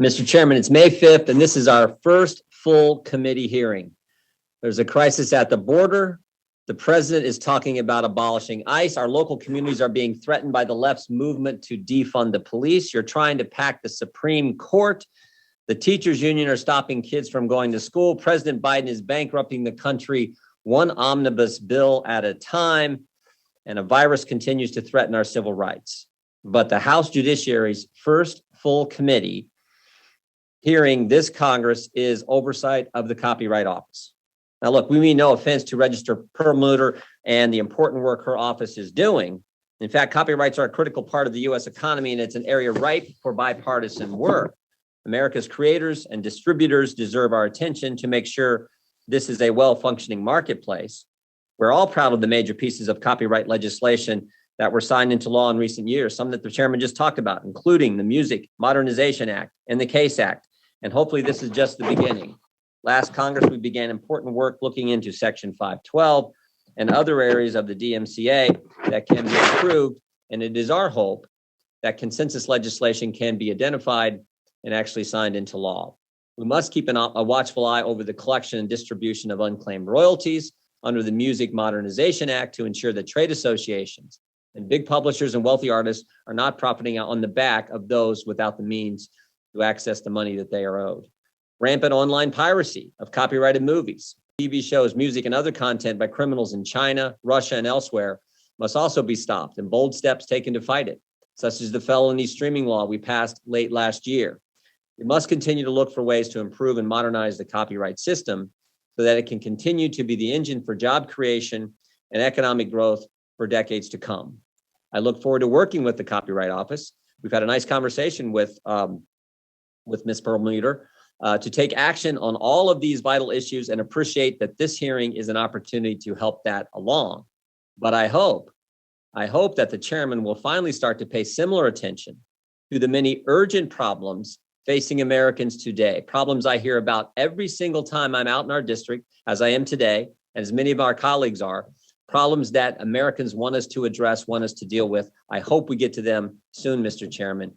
Mr. Chairman, it's May 5th, and this is our first full committee hearing. There's a crisis at the border. The president is talking about abolishing ICE. Our local communities are being threatened by the left's movement to defund the police. You're trying to pack the Supreme Court. The teachers union are stopping kids from going to school. President Biden is bankrupting the country one omnibus bill at a time, and a virus continues to threaten our civil rights. But the House Judiciary's first full committee hearing this Congress is oversight of the Copyright Office. Now, look, we mean no offense to Register Perlmutter and the important work her office is doing. In fact, copyrights are a critical part of the U.S. economy, and it's an area ripe for bipartisan work. America's creators and distributors deserve our attention to make sure this is a well-functioning marketplace. We're all proud of the major pieces of copyright legislation that were signed into law in recent years, some that the chairman just talked about, including the Music Modernization Act and the CASE Act. And hopefully this is just the beginning. Last Congress, we began important work looking into Section 512 and other areas of the DMCA that can be improved. And it is our hope that consensus legislation can be identified and actually signed into law. We must keep a watchful eye over the collection and distribution of unclaimed royalties under the Music Modernization Act to ensure that trade associations and big publishers and wealthy artists are not profiting on the back of those without the means to access the money that they are owed. Rampant online piracy of copyrighted movies, TV shows, music, and other content by criminals in China, Russia, and elsewhere must also be stopped, and bold steps taken to fight it, such as the felony streaming law we passed late last year. We must continue to look for ways to improve and modernize the copyright system so that it can continue to be the engine for job creation and economic growth for decades to come. I look forward to working with the Copyright Office. We've had a nice conversation with Ms. Perlmutter to take action on all of these vital issues, and appreciate that this hearing is an opportunity to help that along. But I hope that the chairman will finally start to pay similar attention to the many urgent problems facing Americans today, problems I hear about every single time I'm out in our district, as I am today, and as many of our colleagues are, problems that Americans want us to address, want us to deal with. I hope we get to them soon, Mr. Chairman.